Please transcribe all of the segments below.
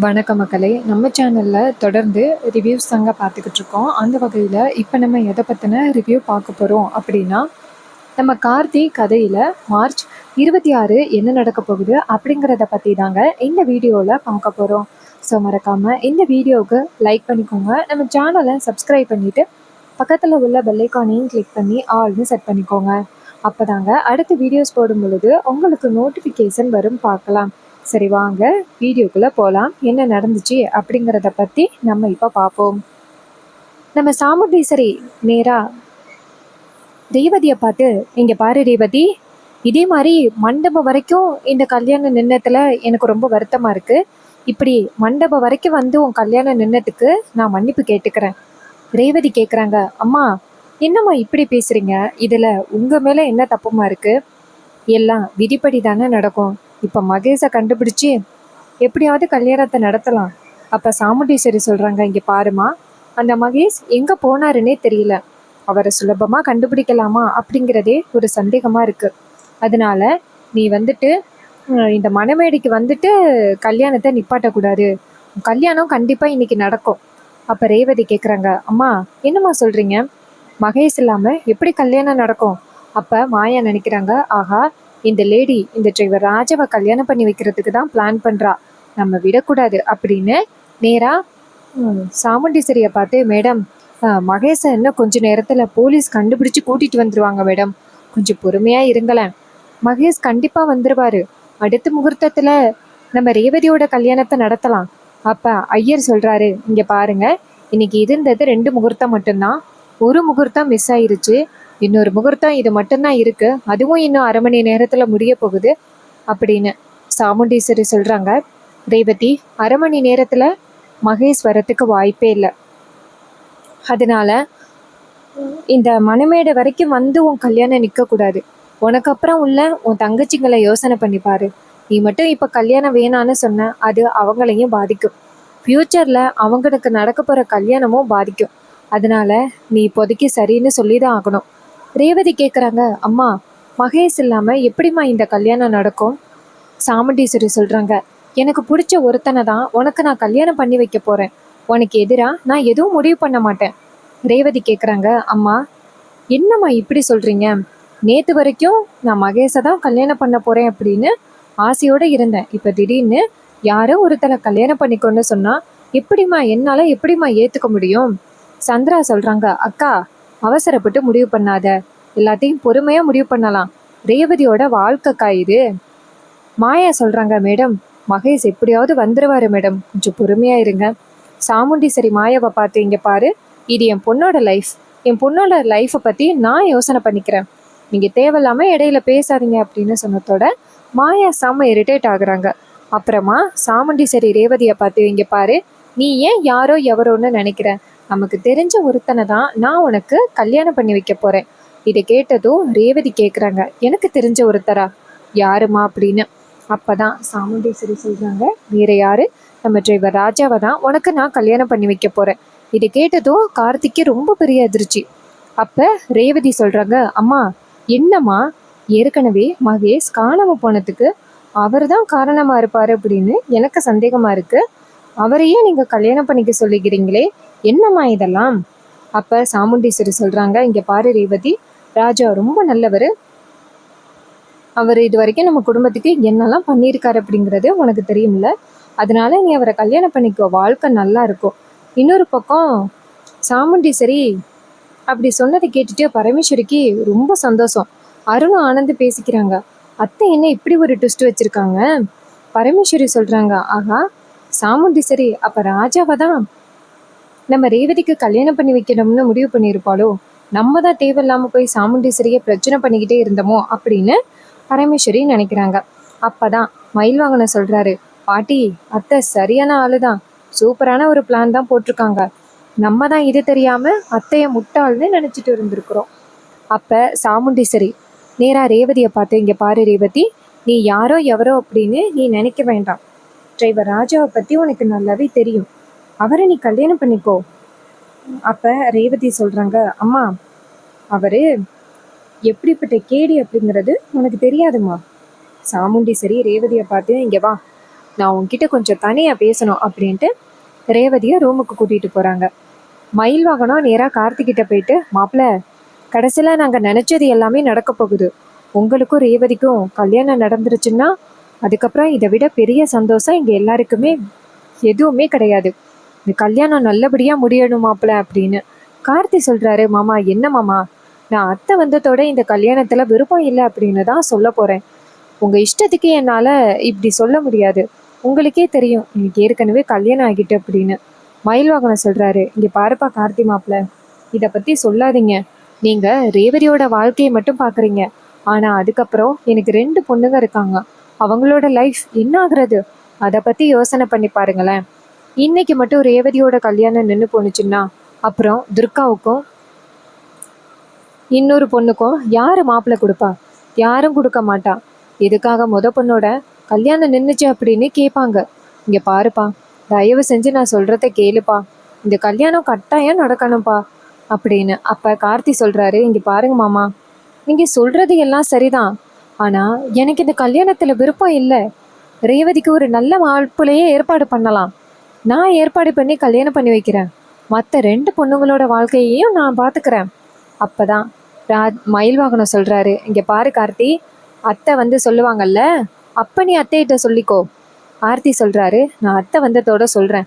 வணக்கம் மக்களே. நம்ம சேனலில் தொடர்ந்து ரிவ்யூஸ் தாங்க பார்த்துக்கிட்டு இருக்கோம். அந்த வகையில் இப்போ நம்ம எதை பற்றின ரிவ்யூ பார்க்க போகிறோம் அப்படின்னா, நம்ம கார்த்தி கதையில் மார்ச் 26 என்ன நடக்க போகுது அப்படிங்கிறத பற்றி தாங்க இந்த வீடியோவில் பார்க்க போகிறோம். ஸோ மறக்காமல் இந்த வீடியோவுக்கு லைக் பண்ணிக்கோங்க. நம்ம சேனலை சப்ஸ்கிரைப் பண்ணிவிட்டு பக்கத்தில் உள்ள பெல்லைக்கானையும் கிளிக் பண்ணி ஆல்னு செட் பண்ணிக்கோங்க. அப்போ தாங்க அடுத்த வீடியோஸ் போடும் பொழுது உங்களுக்கு நோட்டிஃபிகேஷன் வரும். பார்க்கலாம். சரி வாங்க வீடியோக்குள்ளே போகலாம். என்ன நடந்துச்சு அப்படிங்கிறத பற்றி நம்ம இப்போ பார்ப்போம். நம்ம சாமுண்டீஸ்வரி நேராக ரேவதியை பார்த்து, இங்கே பாரு ரேவதி, இதே மாதிரி மண்டபம் வரைக்கும் இந்த கல்யாணம் நின்னத்தில் எனக்கு ரொம்ப வருத்தமாக இருக்குது. இப்படி மண்டபம் வரைக்கும் வந்து உன் கல்யாணம் நின்னதுக்கு நான் மன்னிப்பு கேட்டுக்கிறேன். ரேவதி கேட்குறாங்க, அம்மா என்னம்மா இப்படி பேசுகிறீங்க? இதில் உங்கள் மேலே என்ன தப்புமா இருக்குது? எல்லாம் விதிப்படி தானே நடக்கும். இப்போ மகேஷை கண்டுபிடிச்சி எப்படியாவது கல்யாணத்தை நடத்தலாம். அப்போ சாமுண்டீஸ்வரி சொல்கிறாங்க, இங்கே பாருமா, அந்த மகேஷ் எங்கே போனாருன்னே தெரியல. அவரை சுலபமாக கண்டுபிடிக்கலாமா அப்படிங்கிறதே ஒரு சந்தேகமாக இருக்குது. அதனால நீ வந்துட்டு இந்த மணமேடைக்கு வந்துட்டு கல்யாணத்தை நிப்பாட்டக்கூடாது. கல்யாணம் கண்டிப்பாக இன்னைக்கு நடக்கும். அப்போ ரேவதி கேட்குறாங்க, அம்மா என்னம்மா சொல்கிறீங்க? மகேஷ் இல்லாமல் எப்படி கல்யாணம் நடக்கும்? அப்போ மாயா நினைக்கிறாங்க, ஆஹா, இந்த லேடி இந்த டிரைவர் ராஜாவை கல்யாணம் பண்ணி வைக்கிறதுக்கு தான் பிளான் பண்ணுறா, நம்ம விடக்கூடாது அப்படின்னு நேராக சாமுண்டீஸ்வரியை பார்த்து, மேடம் மகேஷை இன்னும் கொஞ்சம் நேரத்தில் போலீஸ் கண்டுபிடிச்சி கூட்டிகிட்டு வந்துடுவாங்க மேடம், கொஞ்சம் பொறுமையாக இருங்களேன். மகேஷ் கண்டிப்பாக வந்துடுவார். அடுத்த முகூர்த்தத்தில் நம்ம ரேவதியோட கல்யாணத்தை நடத்தலாம். அப்போ ஐயர் சொல்கிறாரு, இங்கே பாருங்க, இன்னைக்கு இருந்தது 2 முகூர்த்தம் மட்டும்தான். ஒரு முகூர்த்தம் மிஸ் ஆயிருச்சு. இன்னொரு முகூர்த்தம் இது மட்டும்தான் இருக்கு. அதுவும் இன்னும் 1/2 மணி நேரத்தில் முடிய போகுது அப்படின்னு சாமுண்டீஸ்வரி சொல்கிறாங்க. ரேவதி, 1/2 மணி நேரத்தில் மகேஷ் வரத்துக்கு வாய்ப்பே இல்லை. அதனால இந்த மணமேடை வரைக்கும் வந்து உன் கல்யாணம் நிற்கக்கூடாது. உனக்கு அப்புறம் உள்ள உன் தங்கச்சிங்களை யோசனை பண்ணிப்பாரு. நீ மட்டும் இப்போ கல்யாணம் வேணான்னு சொன்ன, அது அவங்களையும் பாதிக்கும். ஃப்யூச்சரில் அவங்களுக்கு நடக்க போகிற கல்யாணமும் பாதிக்கும். அதனால நீ இப்போதைக்கு சரின்னு சொல்லி தான் ஆகணும். ரேவதி கேட்குறாங்க, அம்மா மகேஷ் இல்லாமல் எப்படிம்மா இந்த கல்யாணம் நடக்கும்? சாமுண்டீஸ்வரி சொல்கிறாங்க, எனக்கு பிடிச்ச ஒருத்தனை தான் உனக்கு நான் கல்யாணம் பண்ணி வைக்க போகிறேன். உனக்கு எதிராக நான் எதுவும் முடிவு பண்ண மாட்டேன். ரேவதி கேட்குறாங்க, அம்மா என்னம்மா இப்படி சொல்கிறீங்க? நேற்று வரைக்கும் நான் மகேஷை தான் கல்யாணம் பண்ண போகிறேன் அப்படின்னு ஆசையோடு இருந்தேன். இப்போ திடீர்னு யாரோ ஒருத்தரை கல்யாணம் பண்ணிக்கொண்டு சொன்னால் என்னால் எப்படிம்மா ஏற்றுக்க முடியும்? சந்திரா சொல்கிறாங்க, அக்கா அவசரப்பட்டு முடிவு பண்ணாத, எல்லாத்தையும் பொறுமையாக முடிவு பண்ணலாம். ரேவதியோட வாழ்க்கைக்கா இது. மாயா சொல்கிறாங்க, மேடம் மகேஷ் எப்படியாவது வந்துடுவார் மேடம், கொஞ்சம் பொறுமையாக இருங்க. சாமுண்டீஸ்வரி மாயாவை பார்த்து, இங்கே பாரு, இது என் பொண்ணோட லைஃப். என் பொண்ணோட லைஃப்பை பற்றி நான் யோசனை பண்ணிக்கிறேன். நீங்கள் தேவையில்லாமல் இடையில பேசாதீங்க அப்படின்னு சொன்னதோட மாயா செம்ம இரிட்டேட் ஆகுறாங்க. அப்புறமா சாமுண்டீஸ்வரி ரேவதியை பார்த்து, இங்கே பாரு, நீ ஏன் யாரோ எவரோன்னு நினைக்கிற? நமக்கு தெரிஞ்ச ஒருத்தனை தான் நான் உனக்கு கல்யாணம் பண்ணி வைக்க போகிறேன். இதை கேட்டதும் ரேவதி கேட்குறாங்க, எனக்கு தெரிஞ்ச ஒருத்தரா? யாருமா அப்படின்னு. அப்போ தான் சாமுண்டீஸ்வரி சொல்கிறாங்க, வேற யாரு, நம்ம டிரைவர் ராஜாவை தான் உனக்கு நான் கல்யாணம் பண்ணி வைக்க போகிறேன். இதை கேட்டதும் கார்த்திக்கு ரொம்ப பெரிய அதிர்ச்சி. அப்போ ரேவதி சொல்கிறாங்க, அம்மா என்னம்மா, ஏற்கனவே மகேஷ் காணாமல் போனதுக்கு அவர் தான் காரணமாக இருப்பார் அப்படின்னு எனக்கு சந்தேகமாக இருக்குது. அவரையே நீங்கள் கல்யாணம் பண்ணிக்க சொல்லிக்கிறீங்களே, என்னம்மா இதெல்லாம்? அப்போ சாமுண்டீஸ்வரி சொல்கிறாங்க, இங்கே பாரு ரேவதி, ராஜா ரொம்ப நல்லவர். அவர் இது வரைக்கும் நம்ம குடும்பத்துக்கு என்னெல்லாம் பண்ணியிருக்காரு அப்படிங்கிறது உனக்கு தெரியும்ல. அதனால நீ அவரை கல்யாணம் பண்ணிக்கோ, வாழ்க்கை நல்லா இருக்கும். இன்னொரு பக்கம் சாமுண்டீஸ்வரி அப்படி சொன்னதை கேட்டுட்டு பரமேஸ்வரிக்கு ரொம்ப சந்தோஷம். அருணும் ஆனந்து பேசிக்கிறாங்க, அத்தை என்ன இப்படி ஒரு ட்விஸ்ட் வச்சுருக்காங்க? பரமேஸ்வரி சொல்கிறாங்க, ஆகா சாமுண்டீஸ்வரி அப்போ ராஜாவை தான் நம்ம ரேவதிக்கு கல்யாணம் பண்ணி வைக்கணும்னு முடிவு பண்ணியிருப்பாளோ? நம்ம தான் தேவையில்லாமல் போய் சாமுண்டீஸ்வரியை பிரச்சனை பண்ணிக்கிட்டே இருந்தோமோ அப்படின்னு பரமேஸ்வரி நினைக்கிறாங்க. அப்போ தான் மயில்வாகனம் சொல்கிறாரு, பாட்டி அத்தை சரியான ஆளு தான், சூப்பரான ஒரு பிளான் தான் போட்டிருக்காங்க. நம்ம தான் இது தெரியாமல் அத்தையை முட்டாள்னு நினச்சிட்டு இருந்திருக்கிறோம். அப்போ சாமுண்டீஸ்வரி நேராக ரேவதியை பார்த்து, இங்கே பாரு ரேவதி, நீ யாரோ எவரோ அப்படின்னு நீ நினைக்க வேண்டாம். டிரைவர் ராஜாவை பற்றி உனக்கு நல்லாவே தெரியும். அவரை நீ கல்யாணம் பண்ணிக்கோ. அப்போ ரேவதி சொல்கிறாங்க, அம்மா அவர் எப்படிப்பட்ட கேடி அப்படிங்கிறது உனக்கு தெரியாதுமா. சாமுண்டீஸ்வரி ரேவதியை பார்த்து, இங்கே வா, நான் உன்கிட்ட கொஞ்சம் தனியா பேசணும் அப்படின்ட்டு ரேவதியை ரூமுக்கு கூட்டிட்டு போறாங்க. மயில் வாகனம் நேரா கார்த்திகிட்ட போயிட்டு, மாப்பிள்ள, கடைசியில நாங்க நினைச்சது எல்லாமே நடக்க போகுது. உங்களுக்கும் ரேவதிக்கும் கல்யாணம் நடந்துருச்சுன்னா அதுக்கப்புறம் இதை விட பெரிய சந்தோஷம் இங்க எல்லாருக்குமே எதுவுமே கிடையாது. இந்த கல்யாணம் நல்லபடியா முடியணும் மாப்பிள்ள அப்படின்னு கார்த்தி சொல்றாரு. மாமா, என்ன மாமா, நான் அத்தை வந்ததோட இந்த கல்யாணத்துல விருப்பம் இல்லை அப்படின்னு தான் சொல்ல போறேன். உங்க இஷ்டத்துக்கு என்னால இப்படி சொல்ல முடியாது. உங்களுக்கே தெரியும் எனக்கு ஏற்கனவே கல்யாணம் ஆகிட்டு அப்படின்னு மயில்வாகனம் சொல்றாரு. இங்க பாருப்பா கார்த்தி மாப்பிள்ள, இத பத்தி சொல்லாதீங்க. நீங்க ரேவதியோட வாழ்க்கையை மட்டும் பாக்குறீங்க. ஆனா அதுக்கப்புறம் எனக்கு 2 பொண்ணுங்க இருக்காங்க. அவங்களோட லைஃப் என்ன ஆகுறது, அதை பத்தி யோசனை பண்ணி பாருங்களேன். இன்னைக்கு மட்டும் ரேவதியோட கல்யாணம் நின்று போனுச்சுன்னா அப்புறம் துர்காவுக்கும் இன்னொரு பொண்ணுக்கும் யாரு மாப்பிள்ளை கொடுப்பா? யாரும் கொடுக்க மாட்டா. எதுக்காக பொண்ணோட கல்யாணம் நின்றுச்சு அப்படின்னு கேட்பாங்க. இங்க பாருப்பா, தயவு செஞ்சு நான் சொல்றத கேளுப்பா, இந்த கல்யாணம் கட்டாயம் நடக்கணும்ப்பா அப்படின்னு அப்ப கார்த்தி சொல்றாரு. இங்க பாருங்க மாமா, நீங்க சொல்றது எல்லாம் சரிதான். ஆனா எனக்கு இந்த கல்யாணத்துல விருப்பம் இல்லை. ரேவதிக்கு ஒரு நல்ல வாழ்ப்புலையே ஏற்பாடு பண்ணலாம். நான் ஏற்பாடு பண்ணி கல்யாணம் பண்ணி வைக்கிறேன். மற்ற 2 பொண்ணுங்களோட வாழ்க்கையையும் நான் பாத்துக்கிறேன். அப்பதான் மயில் வாகனம் சொல்றாரு. இங்க பாரு கார்த்தி, அத்தை வந்து சொல்லுவாங்கல்ல, அப்ப நீ அத்தைகிட்ட சொல்லிக்கோ. ஆர்த்தி சொல்றாரு, நான் அத்தை வந்ததோட சொல்றேன்.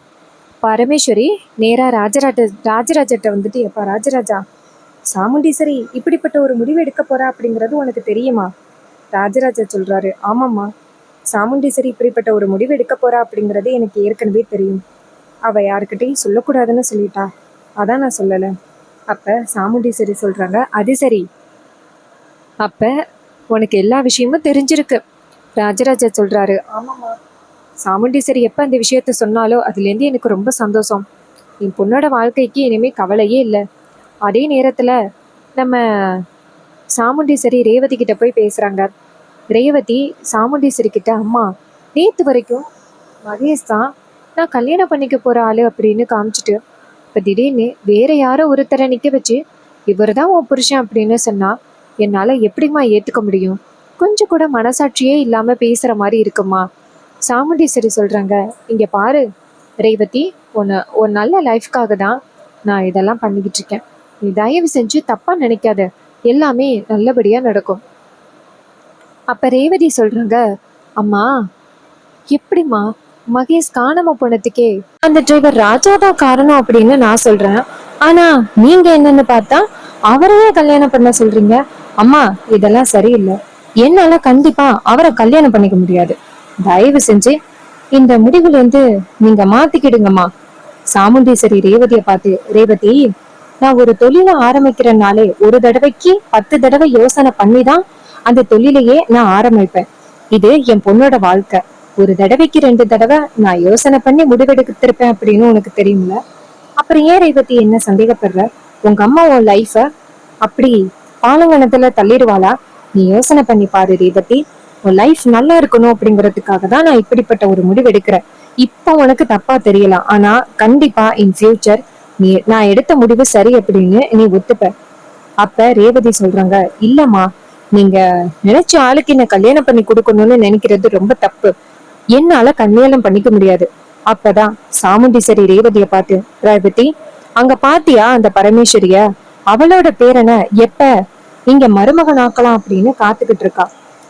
பரமேஸ்வரி நேரா ராஜராஜட்ட வந்துட்டு, எப்பா ராஜராஜா, சாமுண்டீஸ்வரி இப்படிப்பட்ட ஒரு முடிவு எடுக்க போறா அப்படிங்கிறது உனக்கு தெரியுமா? ராஜராஜா சொல்றாரு, ஆமாம்மா, சாமுண்டீஸ்வரி இப்படிப்பட்ட ஒரு முடிவு எடுக்க போறா அப்படிங்கிறது எனக்கு ஏற்கனவே தெரியும். அவ யாருக்கிட்டையும் சொல்லக்கூடாதுன்னு சொல்லிட்டா, அதான் நான் சொல்லலை. அப்ப சாமுண்டீஸ்வரி சொல்றாங்க, அது சரி, அப்ப உனக்கு எல்லா விஷயமும் தெரிஞ்சிருக்கு. ராஜராஜா சொல்றாரு, ஆமாம்மா, சாமுண்டீஸ்வரி எப்ப அந்த விஷயத்த சொன்னாலோ அதுலேருந்து எனக்கு ரொம்ப சந்தோஷம். என் பொண்ணோட வாழ்க்கைக்கு இனிமே கவலையே இல்லை. அதே நேரத்துல நம்ம சாமுண்டீஸ்வரி ரேவதி கிட்ட போய் பேசுறாங்க. ரேவதி சாமுண்டீஸ்வரி கிட்ட, அம்மா, நேத்து வரைக்கும் மகேஷ் தான் நான் கல்யாணம் பண்ணிக்க போற ஆளு அப்படின்னு காமிச்சிட்டு இப்ப திடீர்னு வேற யாரோ ஒருத்தரை நிக்க வச்சு இவர் தான் உன் புருஷன் அப்படின்னு சொன்னா என்னால எப்படிம்மா ஏத்துக்க முடியும்? கொஞ்சம் கூட மனசாட்சியே இல்லாம பேசுற மாதிரி இருக்குமா? சாமுண்டீஸ்வரி சொல்றாங்க, இங்க பாரு ரேவதி, ஒரு நல்ல லைஃப்காக தான் நான் இதெல்லாம் பண்ணிக்கிட்டு இருக்கேன். நீ தயவு செஞ்சு தப்பா நினைக்காத, எல்லாமே நல்லபடியா நடக்கும். அப்ப ரேவதி சொல்றாங்க, அம்மா, எப்படிம்மா மகேஷ் காணாம போனதுக்கே அந்த டிரைவர் ராஜா தான் காரணம் அப்படின்னு நான் சொல்றேன். ஆனா நீங்க என்னன்னு பார்த்தா அவரையே கல்யாணம் பண்ண சொல்றீங்க. அம்மா, இதெல்லாம் சரியில்லை. என்னால கண்டிப்பா அவரை கல்யாணம் பண்ணிக்க முடியாது. தயவு செஞ்சு இந்த முடிவுல இருந்து நீங்க மாத்திக்கிடுங்கம்மா. சாமுண்டீஸ்வரி ரேவதியை பார்த்து, ரேவதி, நான் ஒரு தொழிலை ஆரம்பிக்கிறனாலே ஒரு தடவைக்கு 10 தடவை யோசனை பண்ணிதான் அந்த தொழிலையே நான் ஆரம்பிப்பேன். இது என் பொண்ணோட வாழ்க்கை. ஒரு தடவைக்கு 2 தடவை நான் யோசனை பண்ணி முடிவெடுத்திருப்பேன் அப்படின்னு உனக்கு தெரியும்ல. அப்புறம் ஏன் ரேவதி என்ன சந்தேகப்படுற? உங்க அம்மா உன் லைஃப அப்படி பாலங்கணத்துல தள்ளிடுவாளா? நீ யோசனை பண்ணி பாரு ரேவதி. உன் லைஃப் நல்லா இருக்கணும் அப்படிங்கறதுக்காக தான் நான் இப்படிப்பட்ட ஒரு முடிவு எடுக்கிறேன். இப்ப உனக்கு தப்பா தெரியலாம், ஆனா கண்டிப்பா இன் ஃபியூச்சர் நான் எடுத்த முடிவு சரி அப்படின்னு நீ ஒத்துப்ப. அப்ப ரேவதி சொல்றாங்க, இல்லம்மா, நீங்க நினைச்ச ஆளுக்கு என்ன கல்யாணம் பண்ணி கொடுக்கணும்னு நினைக்கிறது ரொம்ப தப்பு. என்னால கல்யாணம் பண்ணிக்க முடியாது. அப்பதான் சாமுண்டீஸ்வரி ரேவதிய பார்த்து, ரேவதி, அங்க பாத்தியா அந்த பரமேஸ்வரிய? அவளோட பேரனை எப்ப இங்க மருமகன் ஆக்கலாம் அப்படின்னு காத்துக்கிட்டு இருக்கா.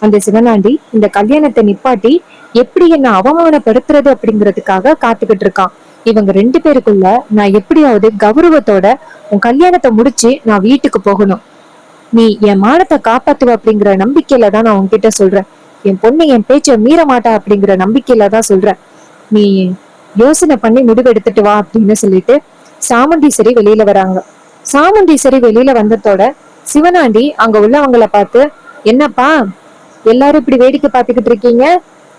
அந்த சிவனாண்டி இந்த கல்யாணத்தை நிப்பாட்டி எப்படி என்ன அவமானப்படுத்துறது அப்படிங்கிறதுக்காக காத்துக்கிட்டு இருக்கான். இவங்க 2 பேருக்குள்ள நான் எப்படியாவது கௌரவத்தோட உன் கல்யாணத்தை முடிச்சு நான் வீட்டுக்கு போகணும். நீ என் மானத்தை காப்பாத்துவ அப்படிங்கிற நம்பிக்கையில தான் நான் உன்கிட்ட சொல்றேன். என் பொண்ணு என் பேச்ச மீற மாட்டா அப்படிங்கிற நம்பிக்கையில தான் சொல்றேன். நீ யோசனை பண்ணி முடிவு எடுத்துட்டு வா அப்படின்னு சொல்லிட்டு சாமுண்டீஸ்வரி வெளியில வராங்க. சாமுண்டீஸ்வரி வெளியில வந்ததோட சிவனாண்டி அங்க உள்ளவங்களை பார்த்து, என்னப்பா எல்லாரும் இப்படி வேடிக்கை பார்த்துக்கிட்டு இருக்கீங்க?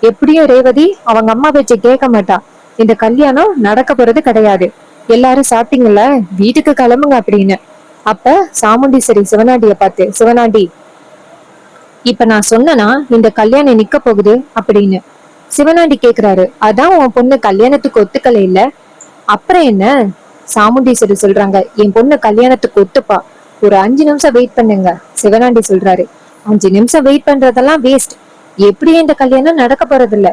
எப்படியும் ரேவதி அவங்க அம்மா பேச்ச கேட்க மாட்டா. இந்த கல்யாணம் நடக்க போறது கிடையாது. எல்லாரும் சாப்பிட்டீங்கல்ல, வீட்டுக்கு கிளம்புங்க அப்படின்னு. அப்ப சாமுண்டீஸ்வரி சிவனாண்டிய பார்த்து, சிவனாண்டி, இப்ப நான் சொன்னனா இந்த கல்யாணம் நிக்க போகுது அப்படின்னு சிவனாண்டி கேக்குறாரு. அதான் உன் பொண்ணு கல்யாணத்துக்கு ஒத்துக்கல இல்ல, அப்புறம் என்ன? சாமுண்டீஸ்வரி சொல்றாங்க, என் பொண்ணு கல்யாணத்துக்கு ஒத்துப்பா, ஒரு 5 நிமிஷம் வெயிட் பண்ணுங்க. சிவனாண்டி சொல்றாரு, 5 நிமிஷம் வெயிட் பண்றதெல்லாம் வேஸ்ட். எப்படியும் இந்த கல்யாணம் நடக்க போறது இல்ல.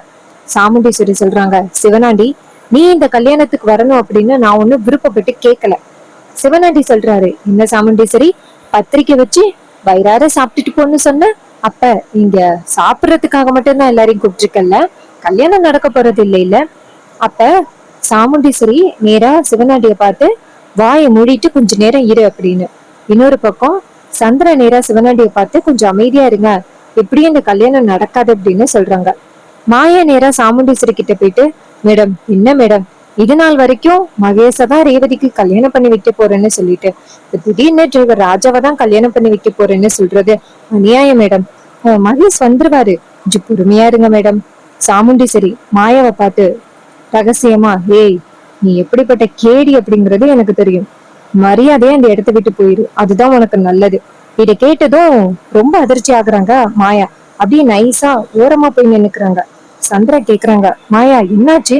சாமுண்டீஸ்வரி சொல்றாங்க, சிவனாண்டி, நீ இந்த கல்யாணத்துக்கு வரணும் அப்படின்னு நான் ஒண்ணு விருப்பப்பட்டு கேட்கல. சிவனாண்டி சொல்றாரு, என்ன சாமுண்டீஸ்வரி, பத்திரிக்கை வச்சு வயிறார சாப்பிட்டுட்டு போன்னு சொன்ன. அப்ப இங்க சாப்பிடறதுக்காக மட்டும்தான் எல்லாரையும் கூப்பிட்டுருக்கல, கல்யாணம் நடக்க போறது இல்ல இல்ல. அப்ப சாமுண்டீஸ்வரி நேரா சிவனாண்டிய பார்த்து, வாயை மூடிட்டு கொஞ்ச நேரம் இரு அப்படின்னு. இன்னொரு பக்கம் சந்திர நேரா சிவனாண்டிய பார்த்து, கொஞ்சம் அமைதியா இருங்க, எப்படியும் இந்த கல்யாணம் நடக்காது அப்படின்னு சொல்றாங்க. மாயா நேரா சாமுண்டீஸ்வரி கிட்ட போயிட்டு, மேடம், என்ன மேடம், இது நாள் வரைக்கும் மகேஷதான் ரேவதிக்கு கல்யாணம் பண்ணி வைக்க போறேன்னு சொல்லிட்டு திடீர்னு டிரைவர் ராஜாவை தான் கல்யாணம் பண்ணி வைக்க போறேன்னு சொல்றது அநியாயம் மேடம். மகேஷ் வந்துருவாரு, கொஞ்சம் பொறுமையா இருங்க மேடம். சாமுண்டீஸ்வரி மாயாவை பார்த்து ரகசியமா, ஏய், நீ எப்படிப்பட்ட கேடி அப்படிங்கறது எனக்கு தெரியும், மரியாதையா அந்த இடத்த விட்டு போயிரு, அதுதான் உனக்கு நல்லது. இதை கேட்டதும் ரொம்ப அதிர்ச்சி ஆகுறாங்க மாயா. அப்படியே நைஸா ஓரமா போய் நின்னுக்கிறாங்க. சந்திரா கேக்குறாங்க, மாயா என்னாச்சு?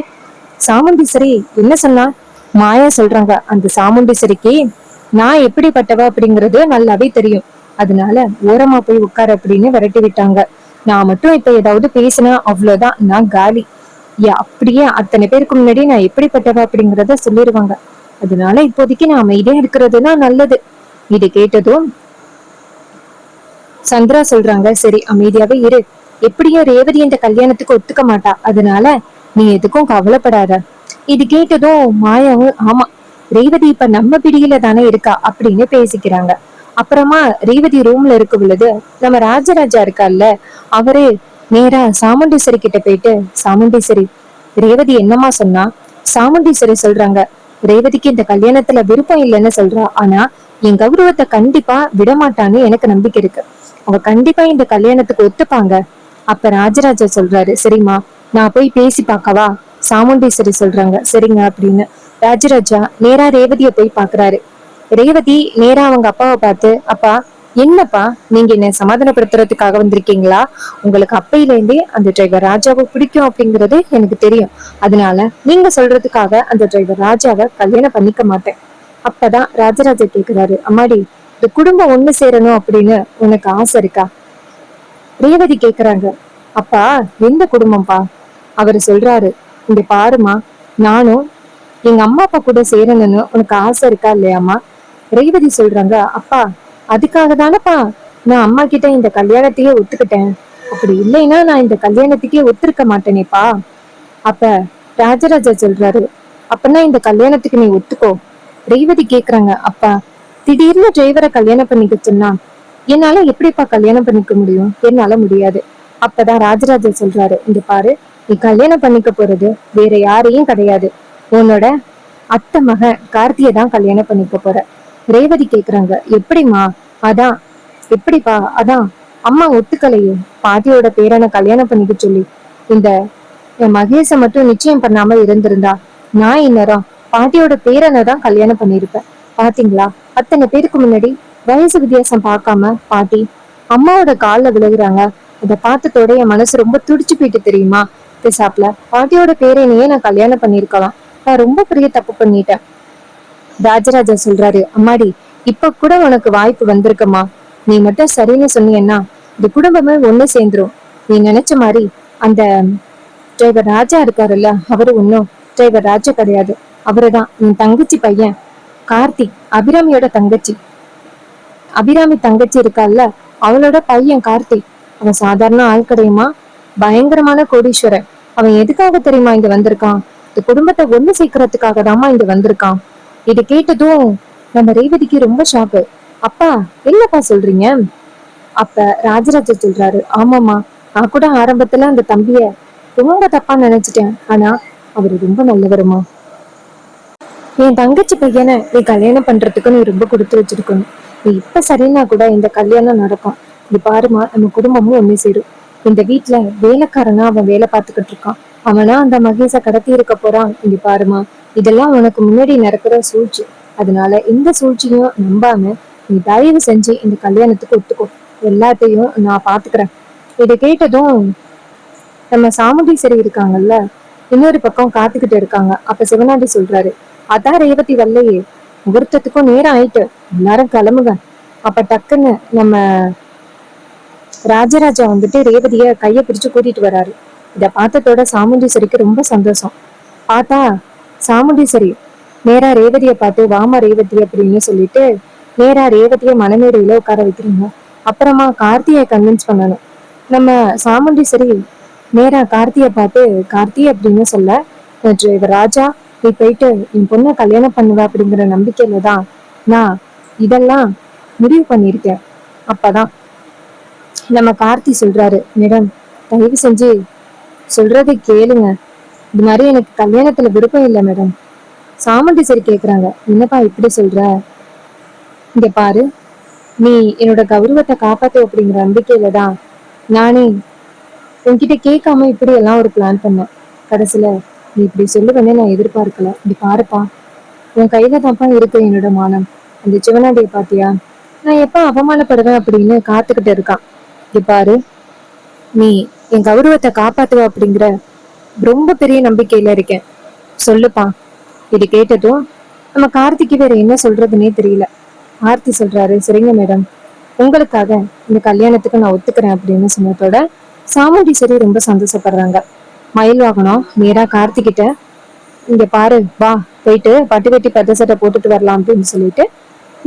சாமுண்டீஸ்வரி என்ன சொன்னா? மாயா சொல்றாங்க, அந்த சாமுண்டீஸ்வரிக்கு நான் எப்படிப்பட்டவ அப்படிங்கறது நல்லாவே தெரியும், அதனால ஓரமா போய் உட்காரு அப்படின்னு விரட்டி விட்டாங்க. நான் மட்டும் இப்ப ஏதாவது பேசினா அவ்வளவுதான், நான் காலி. அப்படியே அத்தனை பேருக்கு முன்னாடி நான் எப்படிப்பட்டவ அப்படிங்கறத சொல்லிடுவாங்க. அதனால இப்போதைக்கு நான் அமைதியா இருக்கிறதுதான் நல்லது. இது கேட்டதும் சந்திரா சொல்றாங்க, சரி அமைதியாவே இரு, எப்படியோ ரேவதி இந்த கல்யாணத்துக்கு ஒத்துக்க மாட்டா, அதனால நீ எதுக்கும் கவலைப்படாத. இது கேட்டதும் மாயாவும், ஆமா, ரேவதி இப்ப நம்ம பிடியில தானே இருக்கா அப்படின்னு பேசிக்கிறாங்க. அப்புறமா ரேவதி ரூம்ல இருக்க பொழுது நம்ம ராஜராஜா இருக்கார்ல, அவரே நேரா சாமுண்டீஸ்வரி கிட்ட போயிட்டு, சாமுண்டீஸ்வரி, ரேவதி என்னமா சொன்னா? சாமுண்டீஸ்வரி சொல்றாங்க, ரேவதிக்கு இந்த கல்யாணத்துல விருப்பம் இல்லைன்னு சொல்றா, ஆனா என் கௌரவத்தை கண்டிப்பா விடமாட்டான்னு எனக்கு நம்பிக்கை இருக்கு, அவ கண்டிப்பா இந்த கல்யாணத்துக்கு ஒத்துப்பாங்க. அப்ப ராஜராஜா சொல்றாரு, சரிம்மா, நான் போய் பேசி பார்க்கவா? சாமுண்டீஸ்வரி சொல்றாங்க, சரிங்க அப்படின்னு. ராஜராஜா நேரா ரேவதிய போய் பாக்குறாரு. ரேவதி நேரா அவங்க அப்பாவை பார்த்து, அப்பா, என்னப்பா, நீங்க என்ன சமாதானப்படுத்துறதுக்காக வந்திருக்கீங்களா? உங்களுக்கு அப்பையில இருந்தே அந்த டிரைவர் ராஜாவை பிடிக்கும் அப்படிங்கறது எனக்கு தெரியும், அதனால நீங்க சொல்றதுக்காக அந்த டிரைவர் ராஜாவை கல்யாணம் பண்ணிக்க மாட்டேன். அப்பதான் ராஜராஜா கேக்குறாரு, அம்மாடி, இந்த குடும்பம் ஒண்ணு சேரணும் அப்படின்னு உனக்கு ஆசை இருக்கா? ரேவதி கேக்குறாங்க, அப்பா, எந்த குடும்பம்ப்பா? அவரு சொல்றாரு, இங்க பாருமா, நானும் எங்க அம்மா அப்பா கூட சேரணும்னு உனக்கு ஆசை இருக்கா இல்லையாம்மா? ரேவதி சொல்றாங்க, அப்பா, அதுக்காக தானப்பா நான் அம்மா கிட்ட இந்த கல்யாணத்தையே ஒத்துக்கிட்டேன், அப்படி இல்லைன்னா நான் இந்த கல்யாணத்துக்கே ஒத்துருக்க மாட்டேனேப்பா. அப்ப ராஜராஜா சொல்றாரு, அப்பனா இந்த கல்யாணத்துக்கு நீ ஒத்துக்கோ. ரேவதி கேக்குறாங்க, அப்பா, திடீர்னு டிரைவரை கல்யாணம் பண்ணிக்க சொன்னா என்னால எப்படிப்பா கல்யாணம் பண்ணிக்க முடியும்? என்னால முடியாது. அப்பதான் ராஜராஜா சொல்றாரு, இங்க பாரு, நீ கல்யாணம் பண்ணிக்க போறது வேற யாரையும் கிடையாது, உன்னோட அத்தை மகன் கார்த்தியை தான் கல்யாணம் பண்ணிக்க போற. ரேவதி கேக்குறாங்க, எப்படிமா? அதான், எப்படிப்பா? அதான் அம்மா ஒத்துக்கலையே, பாட்டியோட பேரனை கல்யாணம் பண்ணிக்க சொல்லி. இந்த என் மகேஷ மட்டும் நிச்சயம் பண்ணாம இருந்திருந்தா நான் இந்நேரம் பாட்டியோட பேரனை தான் கல்யாணம் பண்ணிருப்பேன். பாத்தீங்களா, அத்தனை பேருக்கு முன்னாடி வயசு வித்தியாசம் பார்க்காம பாட்டி அம்மாவோட கால்ல விழுகுறாங்க. அதை பார்த்ததோட என் மனசு ரொம்ப துடிச்சு போயிட்டு தெரியுமா? பேசாப்ல பாட்டியோட பேரனையே நான் கல்யாணம் பண்ணிருக்கலாம், நான் ரொம்ப பெரிய தப்பு பண்ணிட்டேன். ராஜராஜா சொல்றாரு, அம்மாடி, இப்ப கூட உனக்கு வாய்ப்பு வந்திருக்குமா, நீ மட்டும் சரின்னு சொன்னீங்கன்னா இந்த குடும்பமே ஒண்ணு சேர்ந்துரும். நீ நினைச்ச மாதிரி அந்த டிரைவர் ராஜா இருக்காருல்ல, அவரு ஒன்னும் டிரைவர் ராஜா கிடையாது, அவருதான் என் தங்கச்சி பையன் கார்த்திக், அபிராமியோட தங்கச்சி. அபிராமி தங்கச்சி இருக்கால்ல, அவளோட பையன் கார்த்திக். அவன் சாதாரண ஆள் கிடையுமா, பயங்கரமான கோடீஸ்வரன். அவன் எதுக்காக தெரியுமா இங்க வந்திருக்கான்? இந்த குடும்பத்தை ஒண்ணு சேர்க்கறதுக்காக தாமா இங்க வந்திருக்கான். இது கேட்டதும் நம்ம ரேவதிக்கு ரொம்ப ஷாக்கு. அப்பா, என்னப்பா சொல்றீங்க? அப்ப ராஜராஜா சொல்றாரு, ஆமாமா, நான் கூட ஆரம்பத்துல அந்த தம்பிய ரொம்ப தப்பா நினைச்சிட்டேன், ஆனா அவரு ரொம்ப நல்லவருமா. என் தங்கச்சி பையனை நீ கல்யாணம் பண்றதுக்கு நீ ரொம்ப கொடுத்து வச்சிருக்கணும். நீ இப்ப சரின்னா கூட இந்த கல்யாணம் நடக்கும். நீ பாருமா, நம்ம குடும்பமும் ஒண்ணு சேரும். இந்த வீட்டுல வேலைக்காரனா அவன் வேலை பார்த்துக்கிட்டு இருக்கான், அவனா அந்த மகேஷ கடத்தி இருக்க போறான். இங்க பாருமா, இதெல்லாம் உனக்கு முன்னாடி நடக்கிற சூழ்ச்சி, அதனால இந்த சூழ்ச்சியும் நம்பாம நீ தயவு செஞ்சு இந்த கல்யாணத்துக்கு ஒத்துக்கோ, எல்லாத்தையும் நான் பாத்துக்கிறேன். இதை கேட்டதும் நம்ம சாமுண்டீஸ்வரி இருக்காங்கல்ல, இன்னொரு பக்கம் காத்துக்கிட்டு இருக்காங்க. அப்ப சிவனாண்டி சொல்றாரு, அதான் ரேவதி வரலையே, முகூர்த்தத்துக்கும் நேரம் ஆயிட்டு, எல்லாரும் கிளம்புங்க. அப்ப டக்குன்னு நம்ம ராஜராஜா வந்துட்டு ரேவதிய கைய பிடிச்சு கூட்டிட்டு வராரு. இதை பார்த்ததோட சாமுண்டீஸ்வரிக்கு ரொம்ப சந்தோஷம். பார்த்தா சாமுண்டீஸ்வரி நேரா ரேவதியை பார்த்து வாமா ரேவதி அப்படின்னு சொல்லிட்டு நேரா ரேவதியை மனமேடையில உட்கார வைக்கிறாங்க. அப்புறமா கார்த்தியை கன்வின்ஸ் பண்ணணும். நம்ம சாமுண்டீஸ்வரி நேரா கார்த்தியை பார்த்து கார்த்தி அப்படின்னு சொல்ல, டிரைவர் ராஜா நீ போயிட்டு என் பொண்ணை கல்யாணம் பண்ணுவ அப்படிங்கிற நம்பிக்கையில தான் நான் இதெல்லாம் முடிவு பண்ணியிருக்கேன். அப்பதான் நம்ம கார்த்தி சொல்றாரு, மேடம் தயவு செஞ்சு சொல்றதை கேளுங்க, இது மாதிரி எனக்கு கல்யாணத்துல விருப்பம் இல்லை மேடம். சாமுண்டீஸ்வரி கேக்குறாங்க, என்னப்பா இப்படி சொல்ற? இங்க பாரு, நீ என்னோட கௌரவத்தை காப்பாத்து அப்படிங்கிற நம்பிக்கையில தான் நானே உன்கிட்ட கேட்காம இப்படி எல்லாம் ஒரு பிளான் பண்ணேன். கடைசியில நீ இப்படி சொல்லுவேன்னு நான் எதிர்பார்க்கல. இப்படி பாருப்பா, உன் கையில தான்ப்பா இருக்கு என்னோட மானம். அந்த சிவனாண்டிய பாத்தியா? நான் எப்ப அவமானப்படுவேன் அப்படின்னு காத்துக்கிட்டு இருக்கான். இங்க பாரு, நீ என் கௌரவத்தை காப்பாத்துவ அப்படிங்கிற ரொம்ப பெரிய நம்பிக்கையில இருக்கேன். சொல்லுப்பா. இது கேட்டதும் நம்ம கார்த்திக்கு வேற என்ன சொல்றதுன்னே தெரியல. கார்த்தி சொல்றாரு, சரிங்க மேடம், உங்களுக்காக இந்த கல்யாணத்துக்கு நான் ஒத்துக்கிறேன் அப்படின்னு சொன்னதோட சாமுண்டீஸ்வரி ரொம்ப சந்தோஷப்படுறாங்க. மயில் வாகனம் நேரா கார்த்திகிட்ட, இங்க பாரு வா, போயிட்டு பட்டு வெட்டி பட்டு சட்டை போட்டுட்டு வரலாம் அப்படின்னு சொல்லிட்டு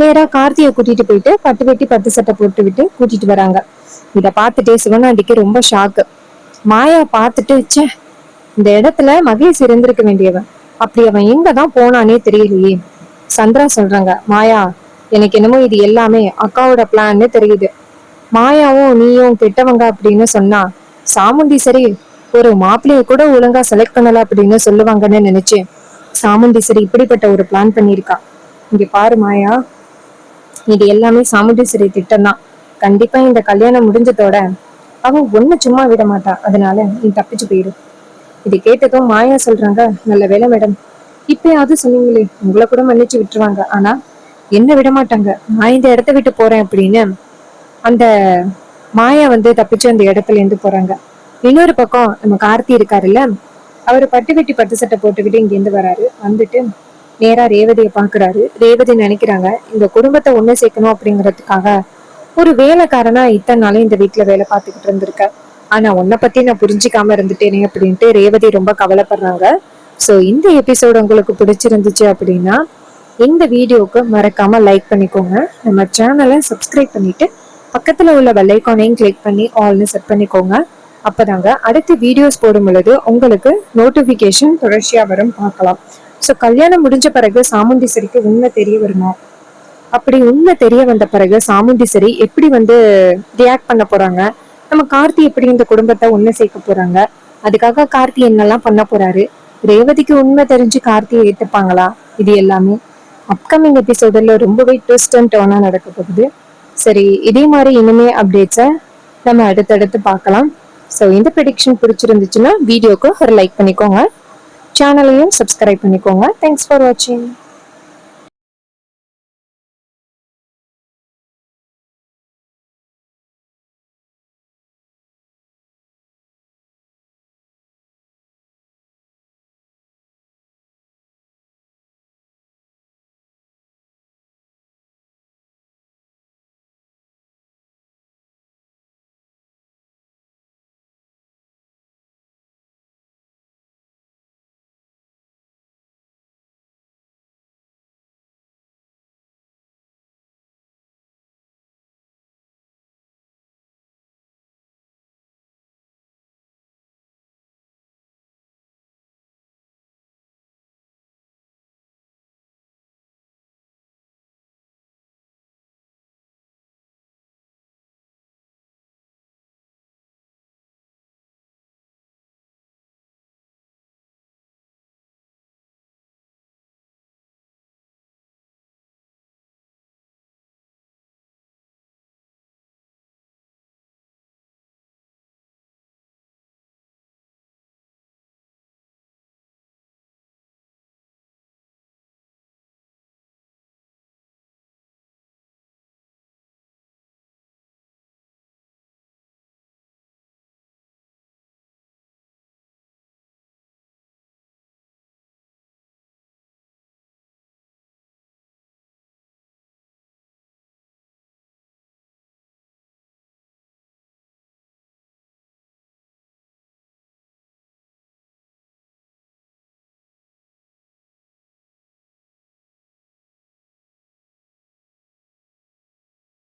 நேரா கார்த்தியை கூட்டிட்டு போயிட்டு பட்டு வெட்டி பட்டு சட்டை போட்டு விட்டு கூட்டிட்டு வராங்க. இத பார்த்துட்டு சிவனாண்டிக்கு ரொம்ப ஷாக்கு. மாயா பார்த்துட்டு, ச்சே, இந்த இடத்துல மகேஷ் இருந்திருக்க வேண்டியவன், அப்படி அவன் எங்கதான் போனானே தெரியலையே. சந்திரா சொல்றாங்க, மாயா எனக்கு என்னமோ இது எல்லாமே அக்காவோட பிளான்னு தெரியுது. மாயாவும் நீயும் கெட்டவங்க அப்படின்னு சொன்னா சாமுண்டீஸ்வரி ஒரு மாப்பிள்ளைய கூட ஒழுங்கா செலக்ட் பண்ணல அப்படின்னு சொல்லுவாங்கன்னு நினைச்சேன். சாமுண்டீஸ்வரி இப்படிப்பட்ட ஒரு பிளான் பண்ணிருக்கா. இங்க பாரு மாயா, இது எல்லாமே சாமுண்டீஸ்வரி திட்டம் தான். கண்டிப்பா இந்த கல்யாணம் முடிஞ்சதோட அவன் ஒண்ணு சும்மா விட மாட்டா, அதனால நீ தப்பிச்சு போயிரு. இது கேட்டதும் மாயா சொல்றாங்க, நல்ல வேலை மேடம், இப்பயாவது சொன்னீங்களே, உங்களை கூட மன்னிச்சு விட்டுருவாங்க, ஆனா என்ன விட மாட்டாங்க, நான் இந்த இடத்த விட்டு போறேன் அப்படின்னு அந்த மாயா தப்பிச்சு அந்த இடத்துல இருந்து போறாங்க. இன்னொரு பக்கம் நம்ம கார்த்தி இருக்காருல்ல, அவரு பட்டு வெட்டி பட்டு சட்டை போட்டுக்கிட்டு இங்க இருந்து வராரு. வந்துட்டு நேரா ரேவதியை பாக்குறாரு. ரேவதி நினைக்கிறாங்க, இந்த குடும்பத்தை ஒண்ணு சேர்க்கணும் அப்படிங்கறதுக்காக ஒரு வேலைக்காரனா இத்தனை நாளும் இந்த வீட்டுல வேலை பார்த்துக்கிட்டு இருந்திருக்க, ஆனா உன்னை பத்தி நான் புரிஞ்சுக்காம இருந்துட்டேனே அப்படின்ட்டு ரேவதி ரொம்ப கவலைப்படுறாங்க. சோ இந்த எபிசோடு உங்களுக்கு பிடிச்சிருந்துச்சு அப்படின்னா இந்த வீடியோக்கு மறக்காம லைக் பண்ணிக்கோங்க. நம்ம சேனலை சப்ஸ்கிரைப் பண்ணிட்டு பக்கத்துல உள்ள பெல் ஐகானையும் கிளிக் பண்ணி ஆல்னு செட் பண்ணிக்கோங்க. அப்பதாங்க அடுத்த வீடியோஸ் போடும் பொழுது உங்களுக்கு நோட்டிபிகேஷன் தொடர்ச்சியா வரும், பார்க்கலாம். ஸோ கல்யாணம் முடிஞ்ச பிறகு சாமுண்டீஸ்வரிக்கு உண்மை தெரிய வருமா? அப்படி உண்மை தெரிய வந்த பிறகு சாமுண்டீஸ்வரி எப்படி ரியாக்ட் பண்ண போறாங்க? நம்ம கார்த்தி எப்படி இந்த குடும்பத்தை ஒண்ணு சேர்க்க போறாங்க? அதுக்காக கார்த்தி என்னெல்லாம் பண்ண போறாரு? ரேவதிக்கு உண்மை தெரிஞ்சு கார்த்தியை ஏத்துப்பாங்களா? இது எல்லாமே அப்கமிங் எபிசோடுல ரொம்பவே ட்விஸ்ட் அண்ட் டர்னா நடக்க போகுது. சரி, இதே மாதிரி இனிமே அப்டேட்ஸை நம்ம அடுத்தடுத்து பார்க்கலாம். ஸோ இந்த ப்ரெடிக்ஷன் பிடிச்சிருந்துச்சுன்னா வீடியோக்கு ஒரு லைக் பண்ணிக்கோங்க, சேனலையும் சப்ஸ்கிரைப் பண்ணிக்கோங்க. தேங்க்ஸ் ஃபார் வாட்சிங்.